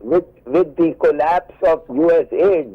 with the collapse of US aid,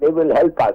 they will help us,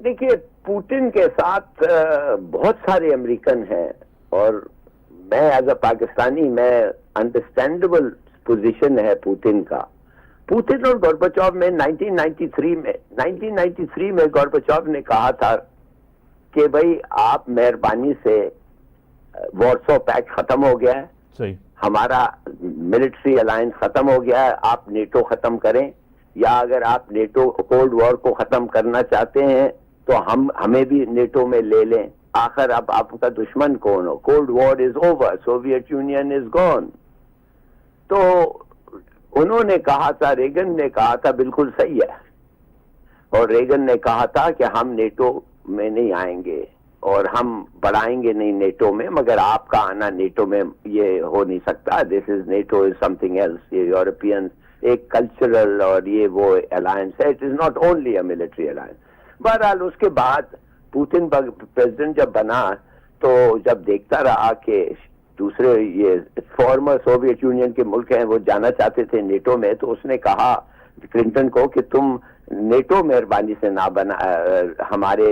دیکھیے Putin کے ساتھ بہت سارے امریکن ہیں، اور میں ایز اے پاکستانی میں انڈرسٹینڈیبل پوزیشن ہے پوٹن کا. پوٹن اور گورباچوف میں 1993 میں گورباچوف نے کہا تھا کہ بھائی آپ مہربانی سے وارسو پیکٹ ختم ہو گیا ہے، صحیح، ہمارا ملٹری الائنس ختم ہو گیا ہے، آپ نیٹو ختم کریں، یا اگر آپ نیٹو کولڈ وار کو ختم کرنا چاہتے ہیں تو ہمیں بھی نیٹو میں لے لیں. آخر اب آپ کا دشمن کون ہو؟ Cold war is over, Soviet Union is gone. تو انہوں نے کہا تھا، ریگن نے کہا تھا بالکل صحیح ہے، اور ریگن نے کہا تھا کہ ہم نیٹو میں نہیں آئیں گے اور ہم بڑھائیں گے نہیں نیٹو میں، مگر آپ کا آنا نیٹو میں یہ ہو نہیں سکتا. دس از نیٹو از سم تھنگ ایلس. یہ یورپین ایک کلچرل اور یہ وہ الائنس ہے، it is not only a military alliance. بہرحال اس کے بعد پوتن پریزیڈنٹ جب بنا تو جب دیکھتا رہا کہ دوسرے یہ فارمر سوویت یونین کے ملک ہیں وہ جانا چاہتے تھے نیٹو میں، تو اس نے کہا کلنٹن کو کہ تم نیٹو مہربانی سے نہ بنا، ہمارے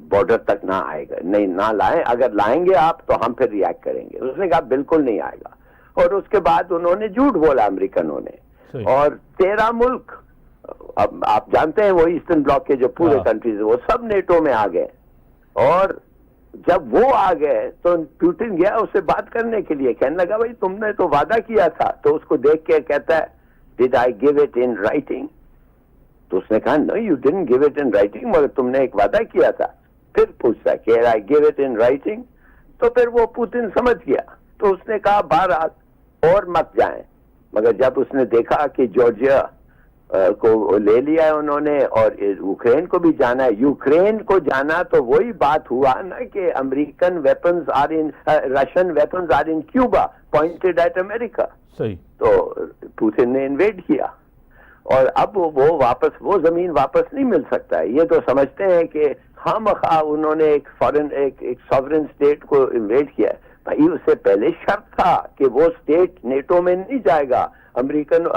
بارڈر تک نہ آئے گا، نہیں نہ لائیں، اگر لائیں گے آپ تو ہم پھر ریئیکٹ کریں گے. اس نے کہا بالکل نہیں آئے گا، اور اس کے بعد انہوں نے جھوٹ بولا امریکنوں نے، اور 13 ملک، اب آپ جانتے ہیں وہ ایسٹرن بلاک کے جو پورے کنٹریز وہ سب نیٹو میں آ گئے. اور جب وہ آ گئے تو پوٹن گیا اس سے بات کرنے کے لیے، کہنے لگا بھائی تم نے تو وعدہ کیا تھا. تو اس کو دیکھ کے کہتا ہے did I give it in writing? تو اس نے کہا no you didn't give it in writing, مگر تم نے ایک وعدہ کیا تھا. پھر پوچھتا کہ آئی گیو اٹ ان رائٹنگ، تو پھر وہ پوتن سمجھ گیا. تو اس نے کہا بہرحال اور مت جائیں. مگر جب اس نے دیکھا کہ جارجیا کو لے لیا ہے انہوں نے اور یوکرین کو بھی جانا ہے، یوکرین کو جانا تو وہی بات ہوا نا کہ American weapons are in Russian weapons are in Cuba pointed at America. صحیح. تو پوتن نے انویڈ کیا، اور اب وہ واپس وہ زمین واپس نہیں مل سکتا ہے. یہ تو سمجھتے ہیں کہ خواہ انہوں نے ایک فارن ایک ساورن اسٹیٹ کو انویڈ کیا ہے. بھائی اس سے پہلے شرط تھا کہ وہ اسٹیٹ نیٹو میں نہیں جائے گا، امریکن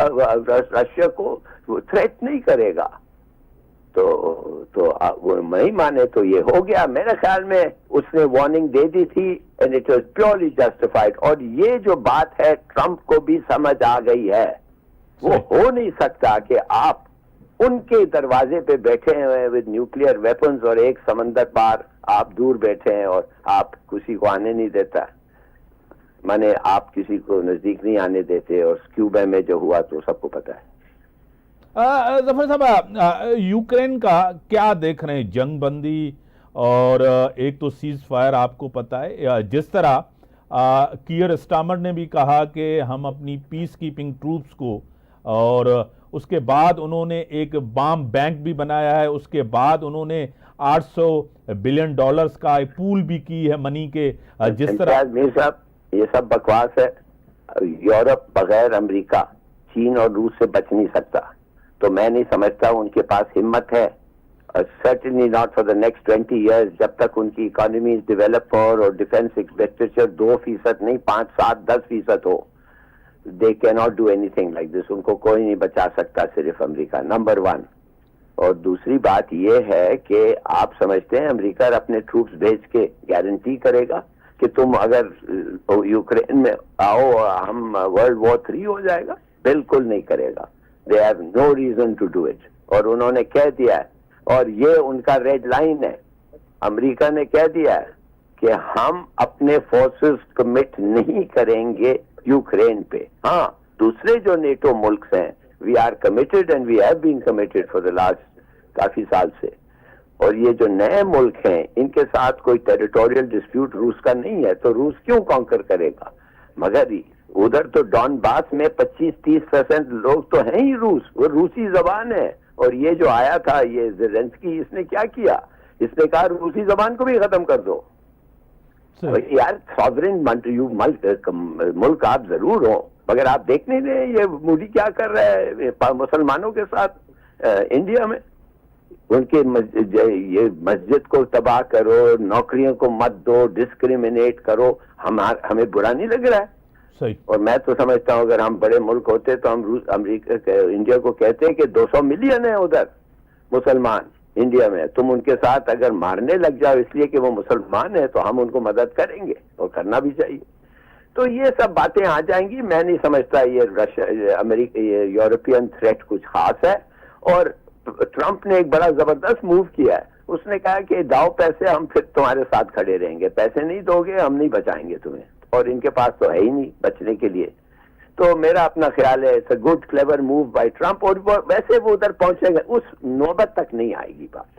رشیا کو تھریٹ نہیں کرے گا. تو وہ نہیں مانے تو یہ ہو گیا. میرے خیال میں اس نے وارننگ دے دی تھی and it was purely justified. اور یہ جو بات ہے ٹرمپ کو بھی سمجھ آ گئی ہے. وہ ہو نہیں سکتا کہ آپ ان کے دروازے پہ بیٹھے ہوئے ود نیوکلیئر ویپنز اور ایک سمندر پار آپ دور بیٹھے ہیں اور آپ کسی کو آنے نہیں دیتا، مانے آپ کسی کو نزدیک نہیں آنے دیتے. اور کیوبا میں جو ہوا تو سب کو پتا ہے. ظفر صاحب، یوکرین کا کیا دیکھ رہے ہیں؟ جنگ بندی اور ایک تو سیز فائر آپ کو پتا ہے، جس طرح کیئر اسٹارمر نے بھی کہا کہ ہم اپنی پیس کیپنگ ٹروپس کو، اور اس کے بعد انہوں نے ایک بام بینک بھی بنایا ہے، اس کے بعد انہوں نے $800 بلین کا ایک پول بھی کی ہے منی کے. جس طرح میر صاحب یہ سب بکواس ہے. یورپ بغیر امریکہ، چین اور روس سے بچ نہیں سکتا. تو میں نہیں سمجھتا ان کے پاس ہمت ہے، certainly not for the next 20 years، جب تک ان کی اکانومیز ڈیولپ ہو اور ڈیفینس ایکسپینڈیچر 2% نہیں 5, 7, 10% ہو. they cannot do anything like this. ان کو کوئی نہیں بچا سکتا، صرف امریکہ، نمبر 1. اور دوسری بات یہ ہے کہ آپ سمجھتے ہیں امریکہ اپنے ٹروپس بھیج کے گارنٹی کرے گا کہ تم اگر یوکرین میں آؤ ہم ورلڈ وار 3 ہو جائے گا؟ بالکل نہیں کرے گا. they have no reason to do it. اور انہوں نے کہہ دیا ہے، اور یہ ان کا ریڈ لائن ہے، امریکہ نے کہہ دیا ہے کہ ہم اپنے فورسز کمٹ نہیں کریں گے یوکرین پہ. ہاں دوسرے جو نیٹو ملک ہیں we are committed and we have been committed for the last کافی سال سے. اور یہ جو نئے ملک ہیں ان کے ساتھ کوئی ٹیریٹوریل ڈسپیوٹ روس کا نہیں ہے، تو روس کیوں کانکر کرے گا؟ مگر ادھر تو ڈون باس میں 25-30% لوگ تو ہیں ہی روس، وہ روسی زبان ہے. اور یہ جو آیا تھا یہ زیلنسکی، اس نے کیا کیا؟ اس نے کہا روسی زبان کو بھی ختم کر دو. یار ساورن ملک آپ ضرور ہو، مگر آپ دیکھ نہیں رہے یہ مودی کیا کر رہا ہے مسلمانوں کے ساتھ انڈیا میں. ان کے یہ مسجد کو تباہ کرو، نوکریوں کو مت دو، ڈسکریمنیٹ کرو. ہمیں برا نہیں لگ رہا ہے. اور میں تو سمجھتا ہوں اگر ہم بڑے ملک ہوتے تو ہم امریکہ انڈیا کو کہتے ہیں کہ 200 ملین ہے ادھر مسلمان، انڈیا میں. تم ان کے ساتھ اگر مارنے لگ جاؤ اس لیے کہ وہ مسلمان ہیں تو ہم ان کو مدد کریں گے اور کرنا بھی چاہیے. تو یہ سب باتیں آ جائیں گی. میں نہیں سمجھتا یہ امریکہ یہ یورپین تھریٹ کچھ خاص ہے. اور ٹرمپ نے ایک بڑا زبردست موو کیا ہے. اس نے کہا کہ داؤ پیسے ہم پھر تمہارے ساتھ کھڑے رہیں گے, پیسے نہیں دو گے ہم نہیں بچائیں گے تمہیں, اور ان کے پاس تو ہے ہی نہیں بچنے کے لیے. تو میرا اپنا خیال ہے it's a good clever move by Trump. اور ویسے وہ ادھر پہنچے گا اس نوبت تک نہیں آئے گی بات.